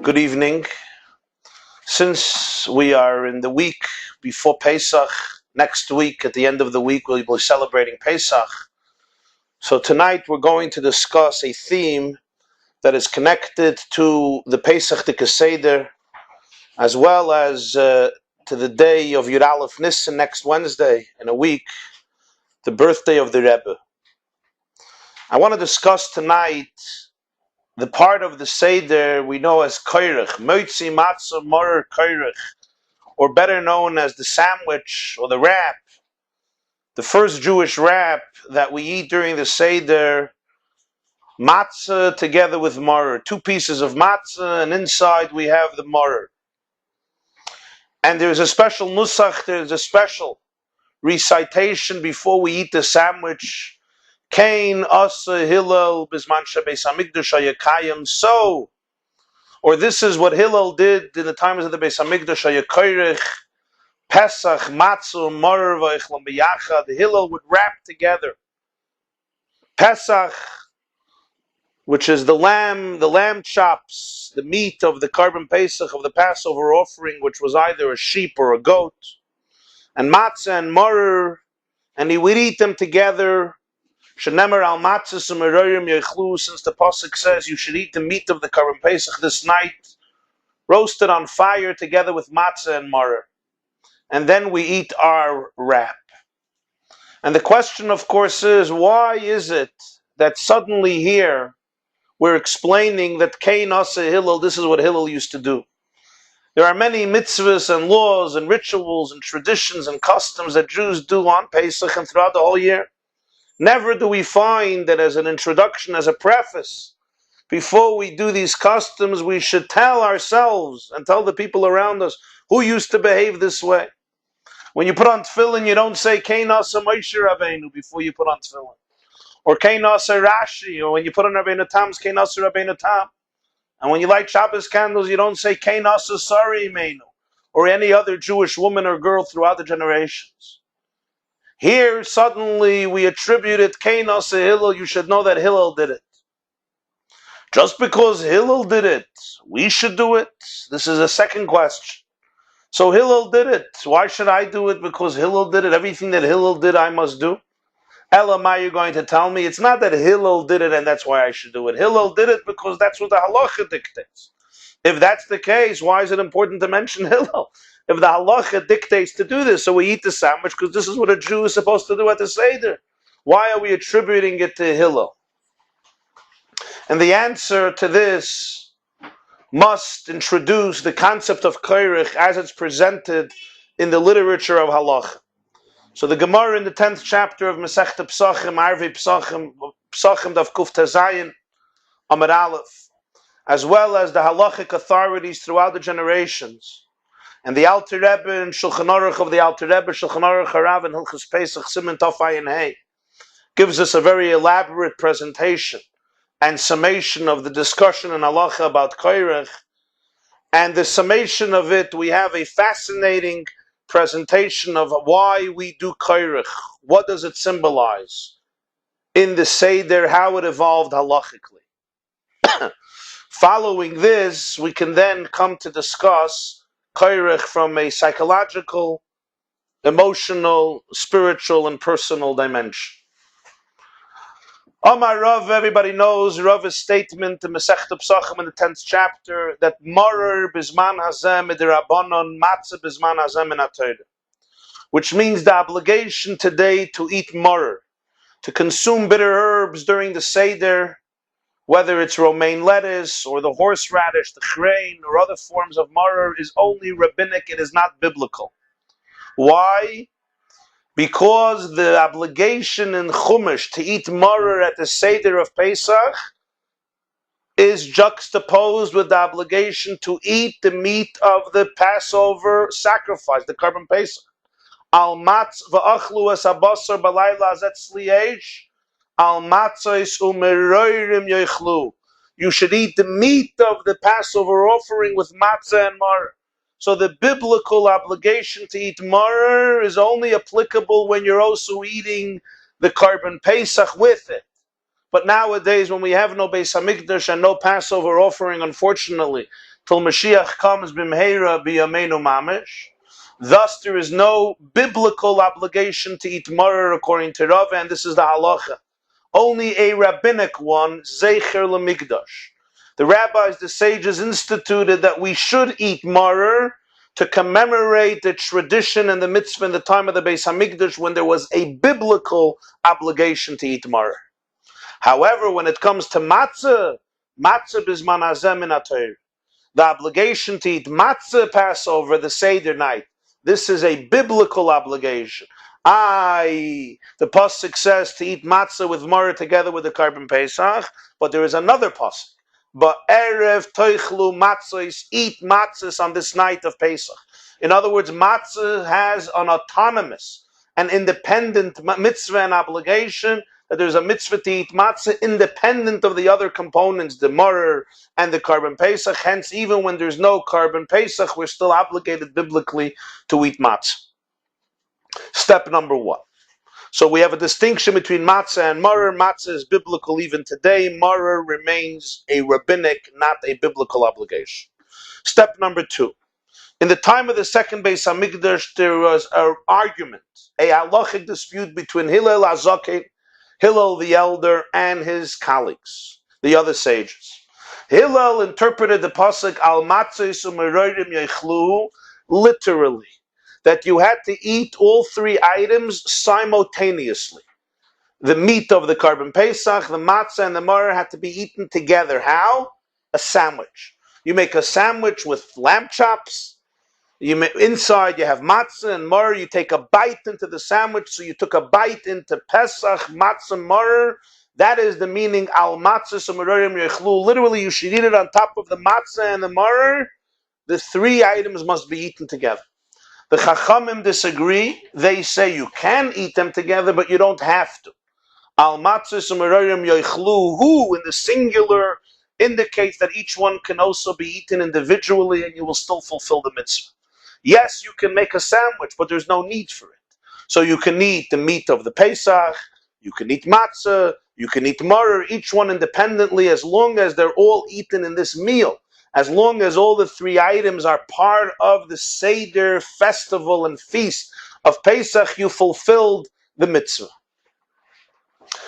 Good evening. Since we are in the week before Pesach, next week, at the end of the week, we'll be celebrating Pesach. So tonight we're going to discuss a theme that is connected to the Pesach Dika Seder, as well as to the day of Yud Aleph Nissen next Wednesday in a week, the birthday of the Rebbe. I want to discuss tonight the part of the Seder we know as Koirich, Moitzi Matzah Morer Koirich, or better known as the sandwich or the wrap, the first Jewish wrap that we eat during the Seder, matzah together with maror, two pieces of matzah, and inside we have the maror. And there's a special nusach, there's a special recitation before we eat the sandwich. Kain asa Hillel bisman shebeis hamikdash hayakayim. So, or this is what Hillel did in the times of the Beis Hamikdash hayakoirich. Pesach, Matzah, Maror, V'Eichlam B'Yachad. The Hillel would wrap together Pesach, which is the lamb chops, the meat of the carbon Pesach of the Passover offering, which was either a sheep or a goat, and Matzah and Maror, and he would eat them together. Shenemer al Matzah Merorim Yechlu, since the pasuk says you should eat the meat of the carbon Pesach this night, roasted on fire together with Matzah and Maror. And then we eat our wrap. And the question, of course, is why is it that suddenly here we're explaining that Kain Asa Hillel, this is what Hillel used to do. There are many mitzvahs and laws and rituals and traditions and customs that Jews do on Pesach and throughout the whole year. Never do we find that as an introduction, as a preface, before we do these customs, we should tell ourselves and tell the people around us who used to behave this way. When you put on tefillin, you don't say Kain Asa Moshe Rabbeinu before you put on tefillin, or Kain Asa Rashi, or when you put on Rabbeinu Tam's Kain Asa Rabbeinu Tam. And when you light Shabbos candles, you don't say Kain Asa Sari Imenu, or any other Jewish woman or girl throughout the generations. Here, suddenly, we attribute it Kain Asa Hillel. You should know that Hillel did it. Just because Hillel did it, we should do it? This is a second question. So Hillel did it. Why should I do it? Because Hillel did it. Everything that Hillel did, I must do. Elamai, you're going to tell me it's not that Hillel did it and that's why I should do it. Hillel did it because that's what the halacha dictates. If that's the case, why is it important to mention Hillel? If the halacha dictates to do this, so we eat the sandwich because this is what a Jew is supposed to do at the Seder. Why are we attributing it to Hillel? And the answer to this must introduce the concept of koirich as it's presented in the literature of halacha. So the Gemara in the 10th chapter of Masechta Pesachim, Arvei Pesachim, Pesachim Daf Kuf Tezayin, Amar Aleph, as well as the halachic authorities throughout the generations, and the Alter Rebbe and Shulchan Aruch of the Alter Rebbe, Shulchan Aruch Harav and Hilchos Pesach Siman Tov Ayin Hey, gives us a very elaborate presentation and summation of the discussion in halacha about koirich. And the summation of it, we have a fascinating presentation of why we do koirich. What does it symbolize in the Seder, how it evolved halachically. Following this, we can then come to discuss koirich from a psychological, emotional, spiritual, and personal dimension. Amar Rav, everybody knows Rav's statement in Masechta Pesachim in the 10th chapter that Maror bisman hazem midirabanon matzah bisman hazem min haTorah, which means the obligation today to eat maror, to consume bitter herbs during the Seder, whether it's romaine lettuce or the horseradish, the chrein, or other forms of maror, is only rabbinic, it is not biblical. Why? Because the obligation in Chumash to eat maror at the Seder of Pesach is juxtaposed with the obligation to eat the meat of the Passover sacrifice, the carbon Pesach. Al matz v'achlu es habasar b'layla azet sliesh, al matzos umeroirim yoichlu. You should eat the meat of the Passover offering with matzah and maror. So the biblical obligation to eat maror is only applicable when you're also eating the carbon Pesach with it. But nowadays, when we have no Beis Hamikdash and no Passover offering, unfortunately, till Mashiach comes b'mheira b'yameinu mamish. Thus, there is no biblical obligation to eat maror according to Rav, and this is the halacha. Only a rabbinic one, zecher lemigdash. The rabbis, the sages, instituted that we should eat maror to commemorate the tradition and the mitzvah in the time of the Beis Hamikdash when there was a biblical obligation to eat maror. However, when it comes to matzah, matzah bisman hazeh min haTorah. The obligation to eat matzah Passover, the Seder night. This is a biblical obligation. The pasuk says to eat matzah with maror together with the carbon Pesach, but there is another pasuk. But erev toichlu matzos, eat matzahs on this night of Pesach. In other words, matzah has an autonomous and independent mitzvah and obligation, that there's a mitzvah to eat matzah independent of the other components, the maror and the carbon Pesach. Hence, even when there's no carbon Pesach, we're still obligated biblically to eat matzah. Step number one. So we have a distinction between matzah and maror. Matzah is biblical even today. Maror remains a rabbinic, not a biblical obligation. Step number two. In the time of the second Beis Hamikdash, there was an argument, a halachic dispute between Hillel HaZaken, Hillel the elder, and his colleagues, the other sages. Hillel interpreted the pasuk al matzos u'merorim yechlu literally, that you had to eat all three items simultaneously. The meat of the carbon Pesach, the matzah, and the maror had to be eaten together. How? A sandwich. You make a sandwich with lamb chops. Inside you have matzah and maror. You take a bite into the sandwich, so you took a bite into Pesach, matzah, maror. That is the meaning al matzah u'merorim yechlu. Literally, you should eat it on top of the matzah and the maror. The three items must be eaten together. The Chachamim disagree. They say you can eat them together, but you don't have to. Al matzos u'merorim yochlu, who in the singular indicates that each one can also be eaten individually and you will still fulfill the mitzvah. Yes, you can make a sandwich, but there's no need for it. So you can eat the meat of the Pesach, you can eat matzah, you can eat maror, each one independently, as long as they're all eaten in this meal. As long as all the three items are part of the Seder festival and feast of Pesach, you fulfilled the mitzvah.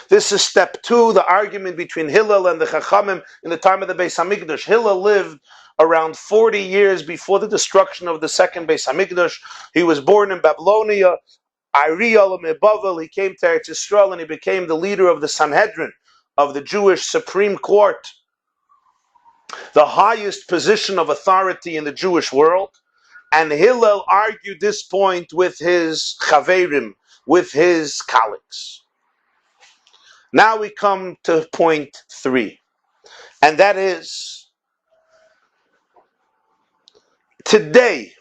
This is step two, the argument between Hillel and the Chachamim in the time of the Beis Hamikdash. Hillel lived around 40 years before the destruction of the second Beis Hamikdash. He was born in Babylonia. He came to Eretz Yisrael and he became the leader of the Sanhedrin, of the Jewish Supreme Court, the highest position of authority in the Jewish world. And Hillel argued this point with his chaverim, with his colleagues. Now we come to point three, and that is, today,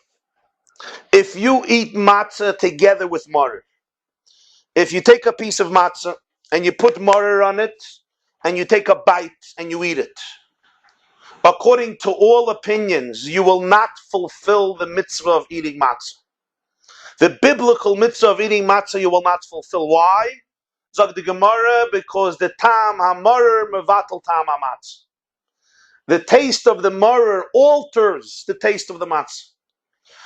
if you eat matzah together with maror, if you take a piece of matzah and you put maror on it, and you take a bite and you eat it, according to all opinions, you will not fulfill the mitzvah of eating matzah. The biblical mitzvah of eating matzah you will not fulfill. Why? Zog the Gemara, because the tam ha-maror mevatel tam ha-matzah. The taste of the maror alters the taste of the matzah.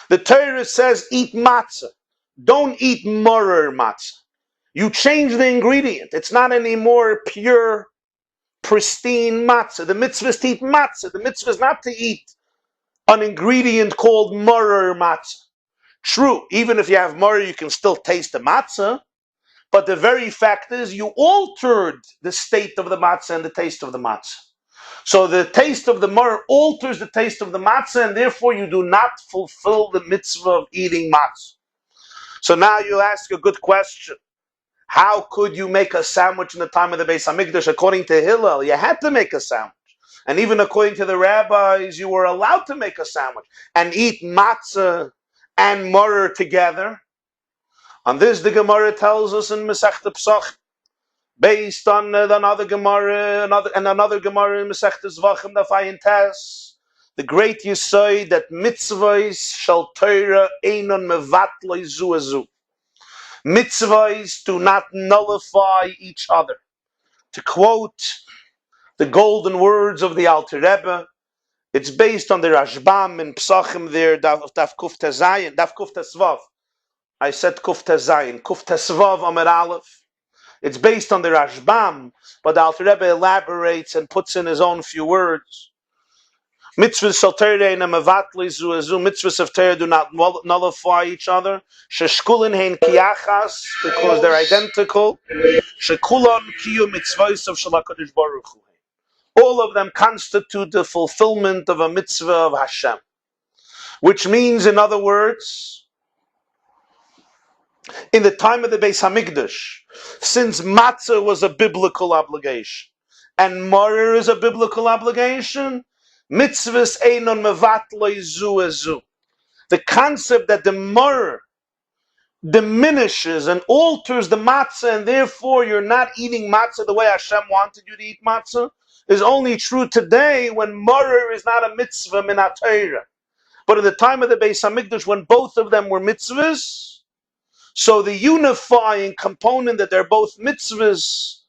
The Torah says, eat matzah. Don't eat maror matzah. You change the ingredient. It's not anymore pure, pristine matzah. The mitzvah is to eat matzah. The mitzvah is not to eat an ingredient called maror matzah. True, even if you have maror, you can still taste the matzah. But the very fact is, you altered the state of the matzah and the taste of the matzah. So the taste of the maror alters the taste of the matzah, and therefore you do not fulfill the mitzvah of eating matzah. So now you ask a good question. How could you make a sandwich in the time of the Beis Hamikdash? According to Hillel, you had to make a sandwich. And even according to the rabbis, you were allowed to make a sandwich and eat matzah and maror together. On this, the Gemara tells us in Masechta Pesach, based on another Gemara, another Gemara in Masechta Zvachim, the Fayin Tes, the great Yesod that mitzvahs shall Torah einon mevatloi zu azu. Mitzvahs do not nullify each other. To quote the golden words of the Alter Rebbe, It's based on the Rashbam in Psachim there, Daf Kuf Tezayin, Daf Kuf Tesvav. I said Kuf Tezayin, Kuf Tesvav Amar Aleph. It's based on the Rashbam, but the Alter Rebbe elaborates and puts in his own few words. Mitzvahs of Torah and Mevatli Zuazu, mitzvahs of Torah do not nullify each other. Sheshkulin hein kiachas, because they're identical. Shekulon kiyu mitzvahs of Shalakadosh Baruch Hu. All of them constitute the fulfillment of a mitzvah of Hashem. Which means, in other words, in the time of the Beis Hamikdash, since matzah was a biblical obligation, and maror is a biblical obligation, mitzvahs einon mevatlei zu ezu. The concept that the maror diminishes and alters the matzah, and therefore you're not eating matzah the way Hashem wanted you to eat matzah, is only true today when maror is not a mitzvah min ha-Torah. But in the time of the Beis Hamikdash, when both of them were mitzvahs, so the unifying component that they're both mitzvahs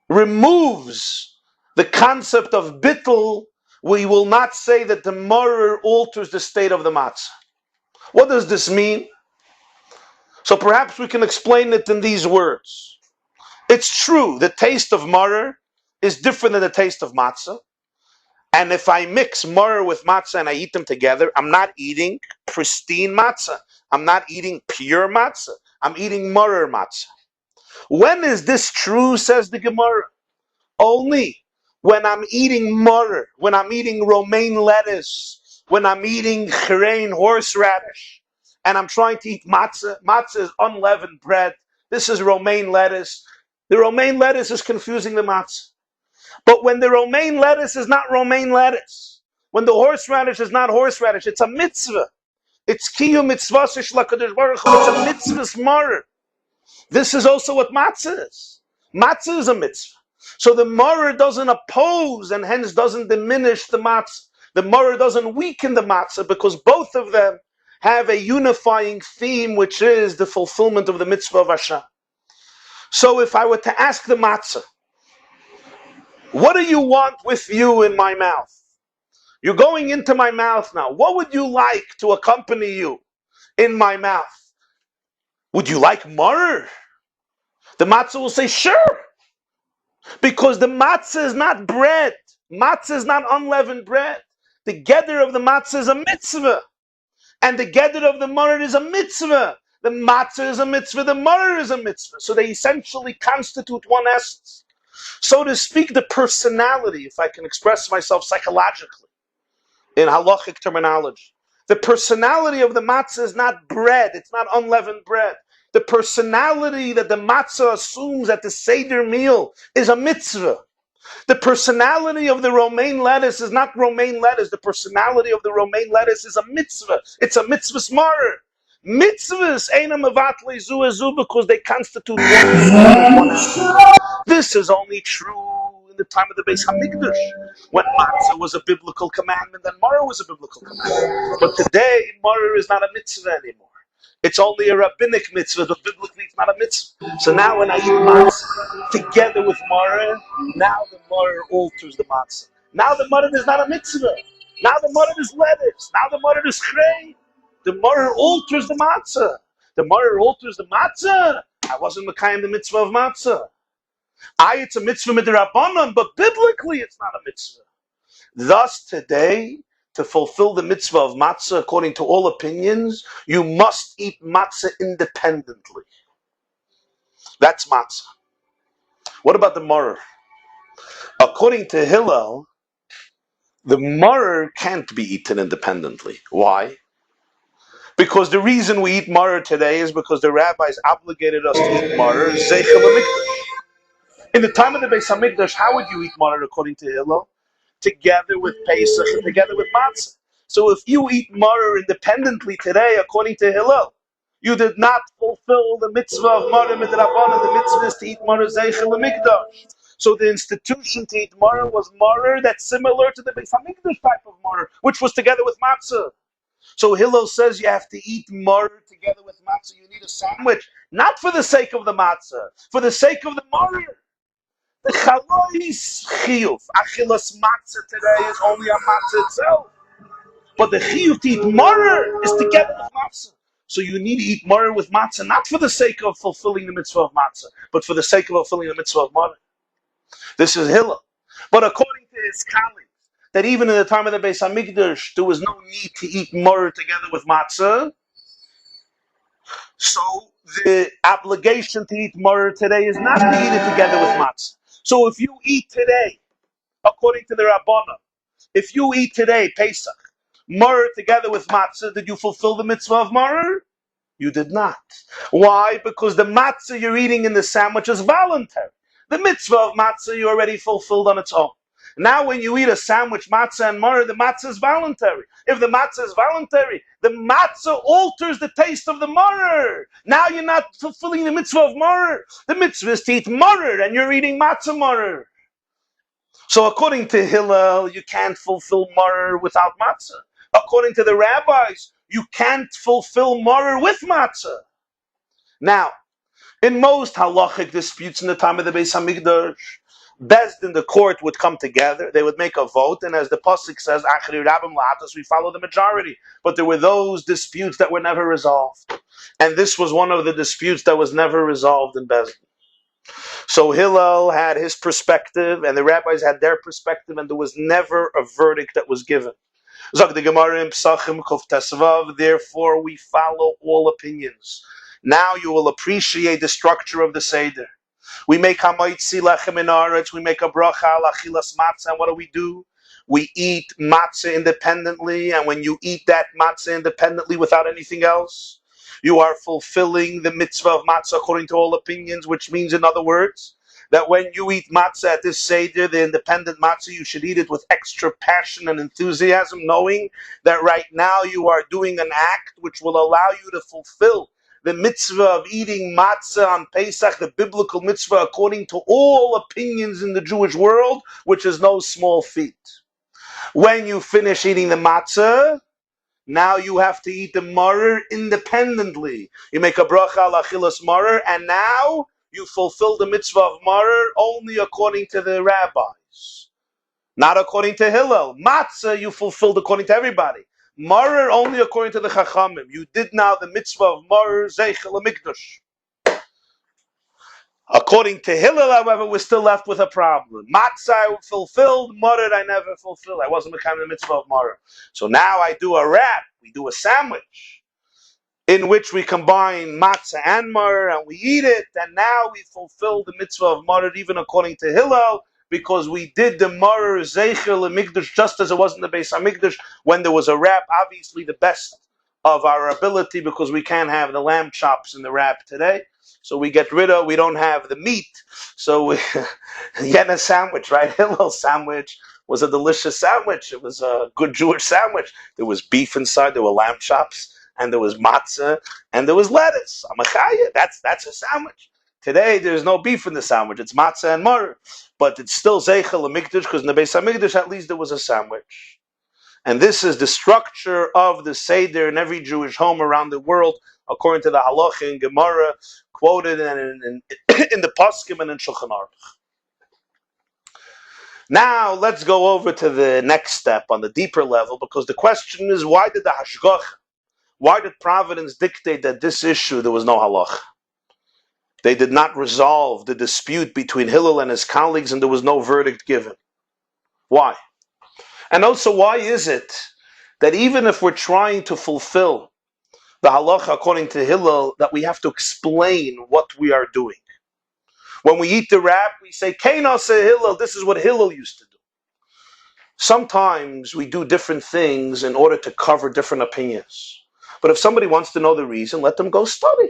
removes the concept of bittul. We will not say that the maror alters the state of the matzah. What does this mean? So perhaps we can explain it in these words. It's true, the taste of maror is different than the taste of matzah. And if I mix maror with matzah and I eat them together, I'm not eating pristine matzah. I'm not eating pure matzah. I'm eating maror matzah. When is this true, says the Gemara? Only when I'm eating maror, when I'm eating romaine lettuce, when I'm eating chrein, horseradish, and I'm trying to eat matzah. Matzah is unleavened bread. This is romaine lettuce. The romaine lettuce is confusing the matzah. But when the romaine lettuce is not romaine lettuce, when the horseradish is not horseradish, it's a mitzvah. It's kiyum mitzvah shlakadosh baruch hu. It's a mitzvah's maror. This is also what matzah is. Matzah is a mitzvah. So the maror doesn't oppose and hence doesn't diminish the matzah. The maror doesn't weaken the matzah because both of them have a unifying theme, which is the fulfillment of the mitzvah of Hashem. So if I were to ask the matzah, what do you want with you in my mouth? You're going into my mouth now. What would you like to accompany you in my mouth? Would you like maror? The matzah will say, sure. Because the matzah is not bread. Matzah is not unleavened bread. The gedder of the matzah is a mitzvah. And the gedder of the maror is a mitzvah. The matzah is a mitzvah, the maror is a mitzvah. So they essentially constitute one essence. So to speak, the personality, if I can express myself psychologically, in halachic terminology, the personality of the matzah is not bread, it's not unleavened bread. The personality that the matzah assumes at the Seder meal is a mitzvah. The personality of the romaine lettuce is not romaine lettuce. The personality of the romaine lettuce is a mitzvah. It's a mitzvah's maror. Mitzvahs ain't mevatli zu ezu because they constitute one essence. This is only true in the time of the Beis Hamikdash, when matzah was a biblical commandment and maror was a biblical commandment. But today, maror is not a mitzvah anymore. It's only a rabbinic mitzvah, but biblically it's not a mitzvah. So now when I eat matzah together with maror, now the maror alters the matzah. Now the maror is not a mitzvah. Now the maror is lettuce. Now the maror is chrei. The maror alters the matzah. The maror alters the matzah. I wasn't mekayim the mitzvah of matzah. It's a mitzvah midrabanan, but biblically it's not a mitzvah. Thus today, to fulfill the mitzvah of matzah, according to all opinions, you must eat matzah independently. That's matzah. What about the maror? According to Hillel, the maror can't be eaten independently. Why? Because the reason we eat maror today is because the rabbis obligated us to eat maror, zeichel hamikdash. In the time of the Beis Hamikdash, how would you eat maror according to Hillel? Together with Pesach and together with matzah. So if you eat maror independently today, according to Hillel, you did not fulfill the mitzvah of maror midrabanan. The mitzvah is to eat maror zeichel hamikdash. So the institution to eat maror was maror that's similar to the Beis Hamikdash type of maror, which was together with matzah. So Hillel says you have to eat maror together with matzah. You need a sandwich, not for the sake of the matzah, for the sake of the maror. The chalois chiyuv. Achilas matzah today is only a matzah itself. But the chiyuv to eat maror is together with matzah. So you need to eat maror with matzah, not for the sake of fulfilling the mitzvah of matzah, but for the sake of fulfilling the mitzvah of maror. This is Hillel. But according to his colleagues, that even in the time of the Beis Hamikdash, there was no need to eat maror together with matzah. So the obligation to eat maror today is not to eat it together with matzah. So if you eat today, according to the Rabbana, if you eat today, Pesach, maror together with matzah, did you fulfill the mitzvah of maror? You did not. Why? Because the matzah you're eating in the sandwich is voluntary. The mitzvah of matzah you already fulfilled on its own. Now when you eat a sandwich, matzah and maror, the matzah is voluntary. If the matzah is voluntary, the matzah alters the taste of the maror. Now you're not fulfilling the mitzvah of maror. The mitzvah is to eat maror, and you're eating matzah maror. So according to Hillel, you can't fulfill maror without matzah. According to the rabbis, you can't fulfill maror with matzah. Now, in most halachic disputes in the time of the Beis Hamikdash, Bezdin, the court, would come together. They would make a vote, and as the pasuk says, "Achri Rabbim La'atos," we follow the majority. But there were those disputes that were never resolved, and this was one of the disputes that was never resolved in Bezdin. So Hillel had his perspective, and the rabbis had their perspective, and there was never a verdict that was given. Zog the Gemara in Pesachim Kuf Tesvav. Therefore, we follow all opinions. Now you will appreciate the structure of the Seder. We make hamaitzi lechem in aretz. We make a bracha al achilas matzah. And what do? We eat matzah independently. And when you eat that matzah independently without anything else, you are fulfilling the mitzvah of matzah according to all opinions, which means, in other words, that when you eat matzah at this Seder, the independent matzah, you should eat it with extra passion and enthusiasm, knowing that right now you are doing an act which will allow you to fulfill the mitzvah of eating matzah on Pesach, the biblical mitzvah according to all opinions in the Jewish world, which is no small feat. When you finish eating the matzah, now you have to eat the maror independently. You make a bracha al achilas maror, and now you fulfill the mitzvah of maror only according to the rabbis, not according to Hillel. Matzah you fulfilled according to everybody. Maror only according to the Chachamim. You did now the mitzvah of maror zeichel mikdash. According to Hillel, however, we're still left with a problem. Matzah I fulfilled, maror I never fulfilled. I wasn't becoming the mitzvah of maror. So now I do a wrap. We do a sandwich in which we combine matzah and maror, and we eat it, and now we fulfill the mitzvah of maror even according to Hillel, because we did the maror zeichel mikdash just as it was in the Beis Hamikdash when there was a wrap, obviously the best of our ability, because we can't have the lamb chops in the wrap today. So we don't have the meat, so we get a sandwich, right? Hillel's sandwich was a delicious sandwich. It was a good Jewish sandwich. There was beef inside, there were lamb chops, and there was matzah, and there was lettuce. Amachaya, that's a sandwich. Today, there's no beef in the sandwich. It's matzah and maror. But it's still zeichel mikdash, because in the Beis Hamikdash, at least there was a sandwich. And this is the structure of the Seder in every Jewish home around the world, according to the halacha in Gemara, quoted in the Poskim and in Shulchan Aruch. Now, let's go over to the next step on the deeper level, because the question is, why did the Hashgacha, why did Providence dictate that this issue there was no halacha? They did not resolve the dispute between Hillel and his colleagues, and there was no verdict given. Why? And also, why is it that even if we're trying to fulfill the halacha according to Hillel, that we have to explain what we are doing? When we eat the wrap, we say, Keinos Hillel, this is what Hillel used to do. Sometimes we do different things in order to cover different opinions. But if somebody wants to know the reason, let them go study.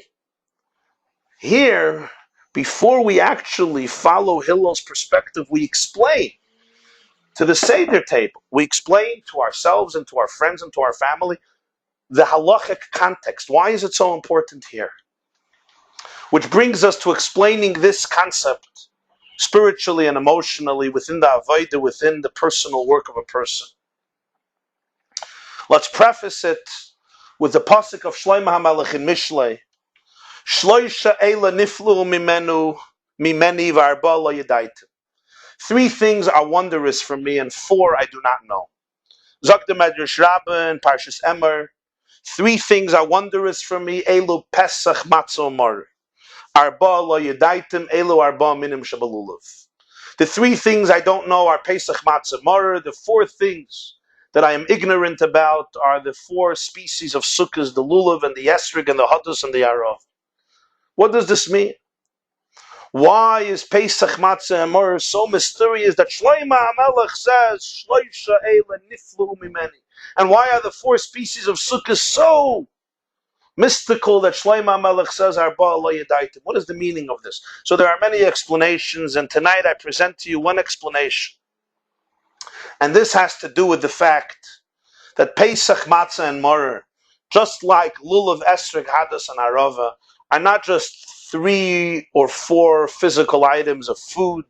Here, before we actually follow Hillel's perspective, we explain to the Seder table. We explain to ourselves and to our friends and to our family the halachic context. Why is it so important here? Which brings us to explaining this concept spiritually and emotionally within the avodah, within the personal work of a person. Let's preface it with the pasuk of Shlomo HaMelech in Mishlei. Shloisha eila niflu mimenu mimeni v'arba lo yadaitu. 3 things are wondrous for me, and 4 I do not know. Zok the Medrash Rabbah in Parshas Emor, 3 things are wondrous for me. Elu Pesach Matzah Mor. Arba lo yedaitim elu arba minim shabalulav. The 3 things I don't know are Pesach Matzah Mor. The 4 things that I am ignorant about are the 4 species of sukkahs, the lulav and the esrig and the hadus and the arav. What does this mean? Why is Pesach Matzah Mor so mysterious that Shlomo HaMelech says, Shloisha Eila Niflu Mimeni? And why are the 4 species of sukkahs so mystical that Shlomo HaMelech says, Arba lo yedaitim? What is the meaning of this? So there are many explanations, and tonight I present to you one explanation. And this has to do with the fact that Pesach, Matzah, and Mor, just like Lulav, Esrog, Hadas, and Arava, are not just 3 or 4 physical items of food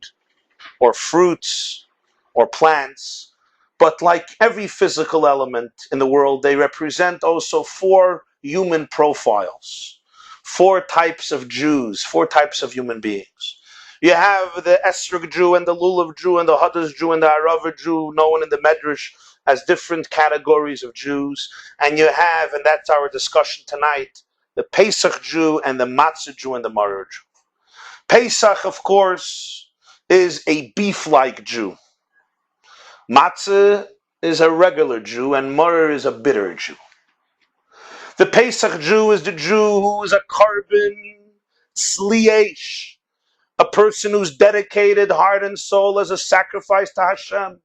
or fruits or plants, but like every physical element in the world, they represent also 4 human profiles, 4 types of Jews, 4 types of human beings. You have the Esrog Jew and the Lulav Jew and the Hadas Jew and the Arava Jew, known in the Medrash as different categories of Jews. And you have, and that's our discussion tonight, the Pesach Jew and the Matzah Jew and the Maror Jew. Pesach, of course, is a beef-like Jew. Matzah is a regular Jew, and Maror is a bitter Jew. The Pesach Jew is the Jew who is a carbon sliesh, a person who's dedicated heart and soul as a sacrifice to Hashem,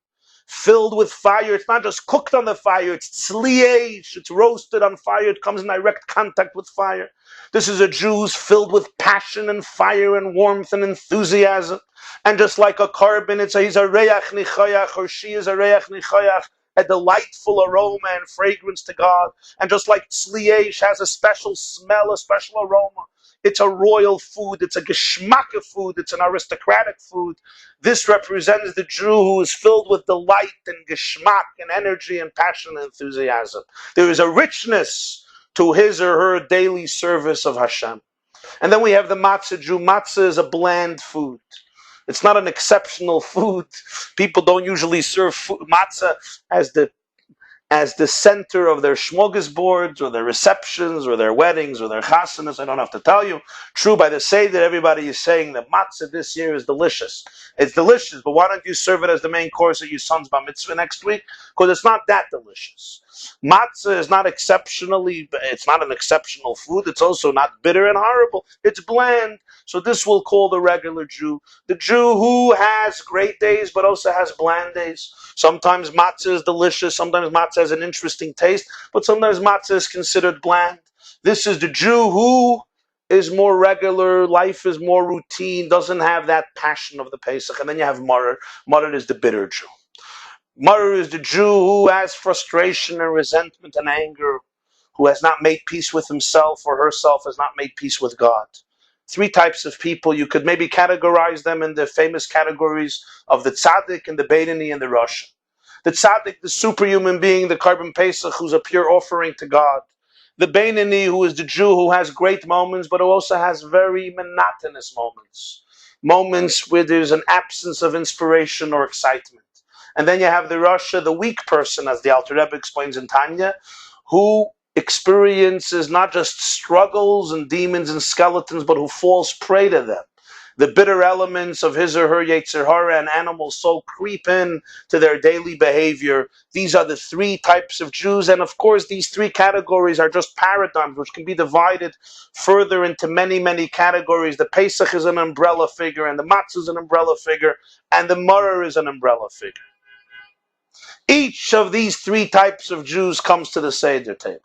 filled with fire. It's not just cooked on the fire, it's tzliesh, it's roasted on fire, it comes in direct contact with fire. This is a Jew who's filled with passion and fire and warmth and enthusiasm. And just like a carbon, he's a reach nichayach, or she is a reach nichayach, a delightful aroma and fragrance to God. And just like tzliesh has a special smell, a special aroma, it's a royal food, it's a geschmacke food, it's an aristocratic food. This represents the Jew who is filled with delight and geschmack and energy and passion and enthusiasm. There is a richness to his or her daily service of Hashem. And then we have the matzah Jew. Matzah is a bland food. It's not an exceptional food. People don't usually serve matzah as the center of their smorgasbords or their receptions or their weddings or their chasanas. I don't have to tell you. True, by the Seder, everybody is saying that matzah this year is delicious. It's delicious, but why don't you serve it as the main course at your son's bar mitzvah next week? Because it's not that delicious. Matzah is not it's not an exceptional food. It's also not bitter and horrible. It's bland. So this we'll call the regular Jew. The Jew who has great days but also has bland days. Sometimes matzah is delicious. Sometimes matzah has an interesting taste. But sometimes matzah is considered bland. This is the Jew who is more regular. Life is more routine. Doesn't have that passion of the Pesach. And then you have Maror. Maror is the bitter Jew. Maror is the Jew who has frustration and resentment and anger, who has not made peace with himself or herself, has not made peace with God. 3 types of people. You could maybe categorize them in the famous categories of the tzaddik and the Beinoni and the Rasha. The tzaddik, the superhuman being, the carbon Pesach, who's a pure offering to God. The Beinoni, who is the Jew who has great moments, but who also has very monotonous moments. Moments where there's an absence of inspiration or excitement. And then you have the Rasha, the weak person, as the Alter Rebbe explains in Tanya, who experiences not just struggles and demons and skeletons, but who falls prey to them. The bitter elements of his or her Yetzer Hara and animal soul creep in to their daily behavior. These are the 3 types of Jews. And of course, these 3 categories are just paradigms, which can be divided further into many, many categories. The Pesach is an umbrella figure, and the Matzah is an umbrella figure, and the Maror is an umbrella figure. Each of these 3 types of Jews comes to the Seder table.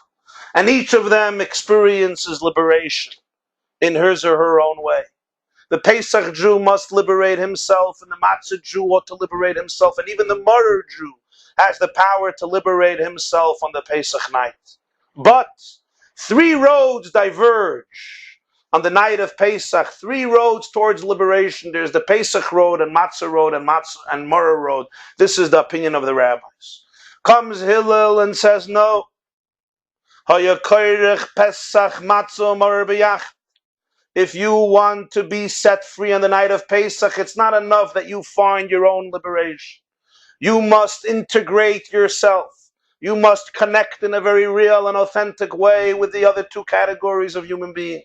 And each of them experiences liberation in his or her own way. The Pesach Jew must liberate himself, and the Matzah Jew ought to liberate himself, and even the Maror Jew has the power to liberate himself on the Pesach night. But 3 roads diverge on the night of Pesach. 3 roads towards liberation. There's the Pesach road and Matzah road and Maror road. This is the opinion of the rabbis. Comes Hillel and says, no. Pesach, Matzah, Maror b'yachad. If you want to be set free on the night of Pesach, it's not enough that you find your own liberation. You must integrate yourself. You must connect in a very real and authentic way with the other two categories of human beings.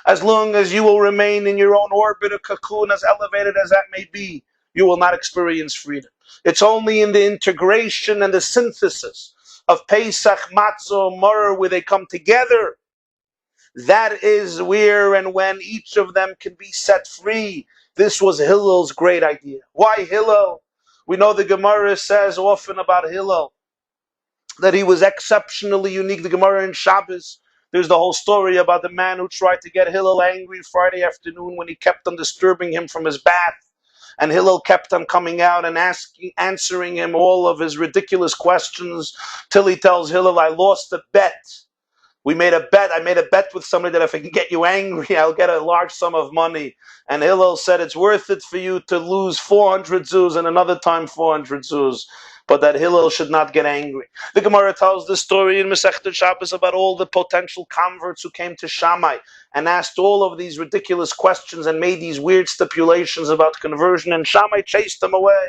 As long as you will remain in your own orbit or cocoon, as elevated as that may be, you will not experience freedom. It's only in the integration and the synthesis of Pesach, Matzah, Maror, where they come together. That is where and when each of them can be set free. This was Hillel's great idea. Why Hillel? We know the Gemara says often about Hillel that he was exceptionally unique. The Gemara in Shabbos, there's the whole story about the man who tried to get Hillel angry Friday afternoon when he kept on disturbing him from his bath. And Hillel kept on coming out and answering him all of his ridiculous questions till he tells Hillel, I lost a bet. We made a bet. I made a bet with somebody that if I can get you angry, I'll get a large sum of money. And Hillel said, it's worth it for you to lose 400 zuz and another time 400 zuz. But that Hillel should not get angry. The Gemara tells the story in Masechet Shabbos about all the potential converts who came to Shammai and asked all of these ridiculous questions and made these weird stipulations about conversion, and Shammai chased them away.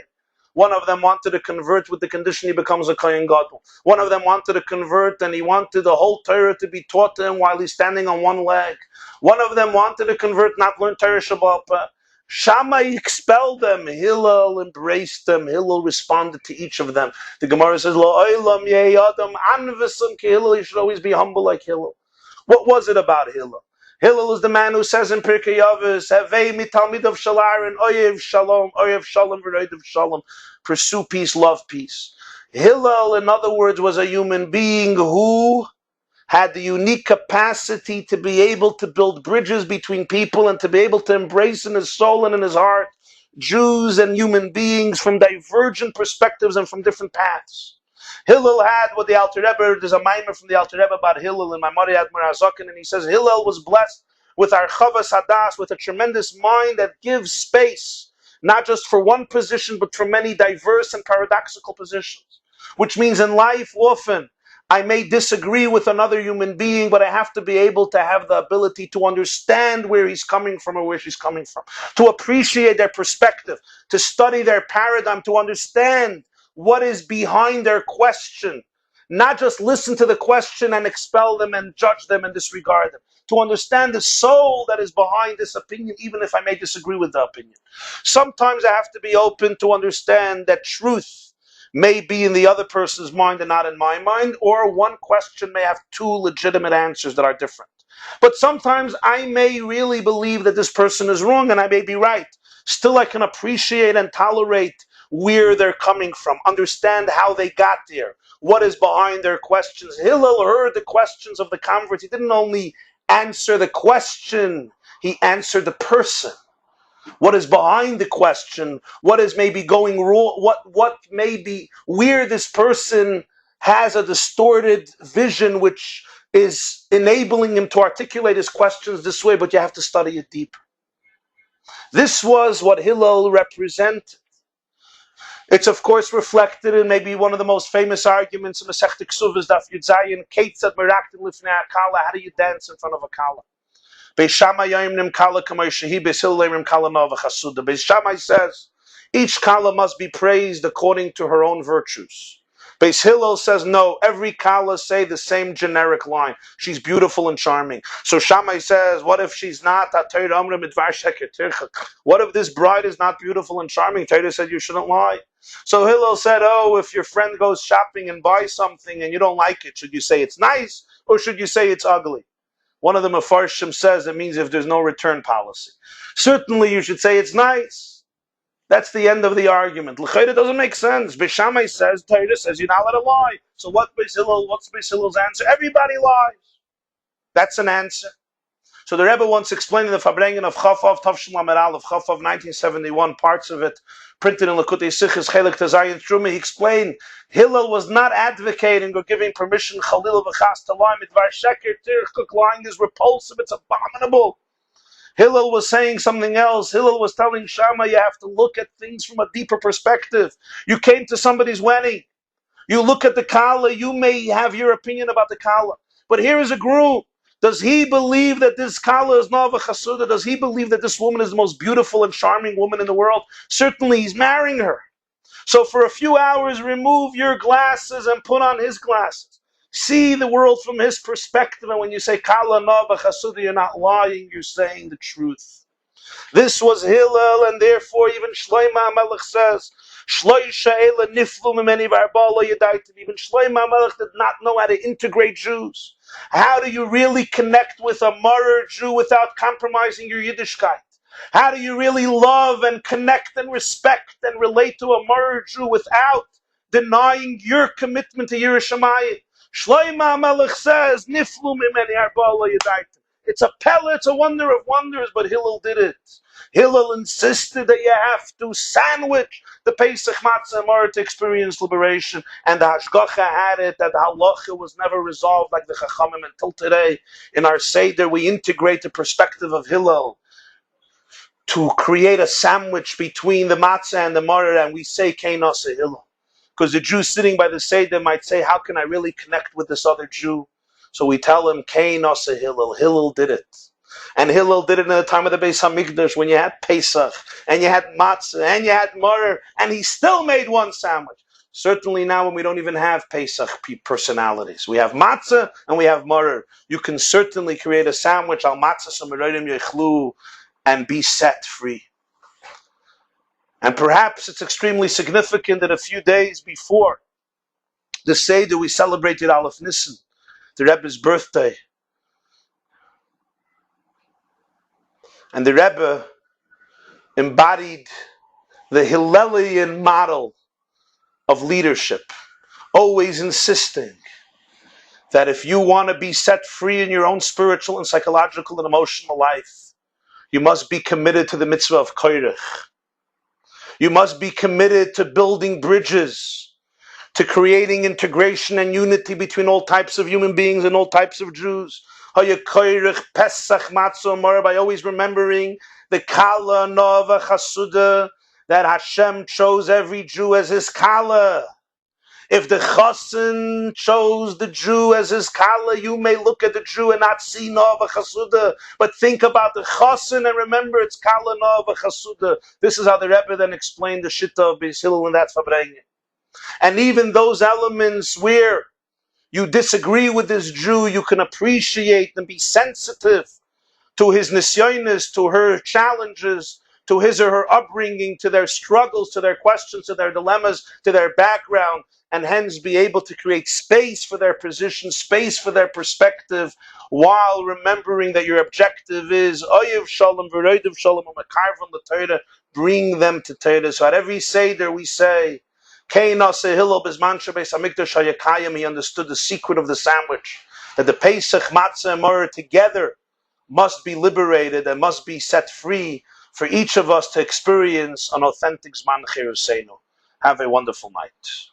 One of them wanted to convert with the condition he becomes a Kohen Gadol. One of them wanted to convert and he wanted the whole Torah to be taught to him while he's standing on one leg. One of them wanted to convert, not learn Torah Shabbat. Shammai expelled them. Hillel embraced them. Hillel responded to each of them. The Gemara says, Lo olam yeh adam anvesim ki Hillel. You should always be humble like Hillel. What was it about Hillel? Hillel is the man who says in Pirkei Avos, Havei mitalmidav shel Aaron, oyev shalom v'roidav shalom. Pursue peace, love peace. Hillel, in other words, was a human being who had the unique capacity to be able to build bridges between people and to be able to embrace in his soul and in his heart Jews and human beings from divergent perspectives and from different paths. Hillel had what the Alter Rebbe, there's a mimer from the Alter Rebbe about Hillel in Maimonides Admir Azokin, and he says Hillel was blessed with Archavas Hadas, with a tremendous mind that gives space, not just for one position, but for many diverse and paradoxical positions. Which means in life, often, I may disagree with another human being, but I have to be able to have the ability to understand where he's coming from or where she's coming from, to appreciate their perspective, to study their paradigm, to understand what is behind their question. Not just listen to the question and expel them and judge them and disregard them. To understand the soul that is behind this opinion, even if I may disagree with the opinion. Sometimes I have to be open to understand that truth may be in the other person's mind and not in my mind, or one question may have two legitimate answers that are different. But sometimes I may really believe that this person is wrong and I may be right. Still, I can appreciate and tolerate where they're coming from, understand how they got there, what is behind their questions. Hillel heard the questions of the converts. He didn't only answer the question, he answered the person. What is behind the question? What is maybe going wrong? What may be where this person has a distorted vision which is enabling him to articulate his questions this way, but you have to study it deeper. This was what Hillel represented. It's of course reflected in maybe one of the most famous arguments in Masechet Ksuvos, Daf Yud Zayin, Keitzad Meraktim Lifnei HaKala. How do you dance in front of a kala? Beis Shammai says each kala must be praised according to her own virtues. Beis Hillel says no, every kala say the same generic line. She's beautiful and charming. So Shammai says, what if she's not? What if this bride is not beautiful and charming? Torah said you shouldn't lie. So Hillel said, oh, if your friend goes shopping and buys something and you don't like it, should you say it's nice or should you say it's ugly? One of the Mefarshim says it means if there's no return policy. Certainly you should say it's nice. That's the end of the argument. L'chayda doesn't make sense. Beis Shammai says, Torah says you're not allowed to lie. So what's Beis Hillel's answer? Everybody lies. That's an answer. So the Rebbe once explained in the Farbrengen of Chafov, Tavshim Lamed Aleph, Chafov 1971, parts of it, printed in Lekutei Sichos, Chelik Tezayin Truma, he explained, Hillel was not advocating or giving permission, Chalil v'chas, to lie, midvar sheker, tirchuk, lying is repulsive, it's abominable. Hillel was saying something else. Hillel was telling Shammai, you have to look at things from a deeper perspective. You came to somebody's wedding. You look at the kala, you may have your opinion about the kala. But here is a groom. Does he believe that this Kala is Nava Chasuda? Does he believe that this woman is the most beautiful and charming woman in the world? Certainly he's marrying her. So for a few hours, remove your glasses and put on his glasses. See the world from his perspective. And when you say Kala Nava Chasuda, you're not lying, you're saying the truth. This was Hillel, and therefore even Shlomo HaMelech says, Shloisha Eila Niflu Mimeni V'Arba'lo Yadaitim. Even Shlomo HaMelech did not know how to integrate Jews. How do you really connect with a Marer Jew without compromising your Yiddishkeit? How do you really love and connect and respect and relate to a Marer Jew without denying your commitment to Yerushalayim? Shlomo HaMelech says, Niflu Mimeni V'Arba'lo Yadaitim. It's a pella, it's a wonder of wonders, but Hillel did it. Hillel insisted that you have to sandwich the Pesach Matzah in order to experience liberation. And the Hashgacha had it, that the halacha was never resolved like the Chachamim until today. In our Seder, we integrate the perspective of Hillel to create a sandwich between the Matzah and the Maror, and we say, Keinos Hillel. Because the Jew sitting by the Seder might say, how can I really connect with this other Jew? So we tell him, Keinos Hillel. Hillel did it. And Hillel did it in the time of the Beis HaMikdash when you had Pesach, and you had Matzah, and you had Maror, and he still made one sandwich. Certainly now when we don't even have Pesach personalities. We have Matzah and we have Maror. You can certainly create a sandwich, al Matzah Samarodim Yechlu, and be set free. And perhaps it's extremely significant that a few days before the Seder we celebrated Aleph Nisan, the Rebbe's birthday. And the Rebbe embodied the Hillelian model of leadership, always insisting that if you want to be set free in your own spiritual and psychological and emotional life, you must be committed to the mitzvah of koirech. You must be committed to building bridges, to creating integration and unity between all types of human beings and all types of Jews. Pesach Matzah by always remembering the Kala Nova Chasuda, that Hashem chose every Jew as his Kala. If the Chassan chose the Jew as his Kala, you may look at the Jew and not see Nova Chasuda, but think about the Chassan and remember it's Kala Nova Chasuda. This is how the Rebbe then explained the Shitta of Beis Hillel, and that's Fabrengen. And even those elements where you disagree with this Jew, you can appreciate and be sensitive to his nisyonis, to her challenges, to his or her upbringing, to their struggles, to their questions, to their dilemmas, to their background, and hence be able to create space for their position, space for their perspective, while remembering that your objective is Oyev Shalom, V'Roidev Shalom, U'Mekarvan L'Torah, bring them to Torah. So at every Seder we say, he understood the secret of the sandwich, that the Pesach, Matzah, and Maror together must be liberated and must be set free for each of us to experience an authentic Zman Chiruseinu. Have a wonderful night.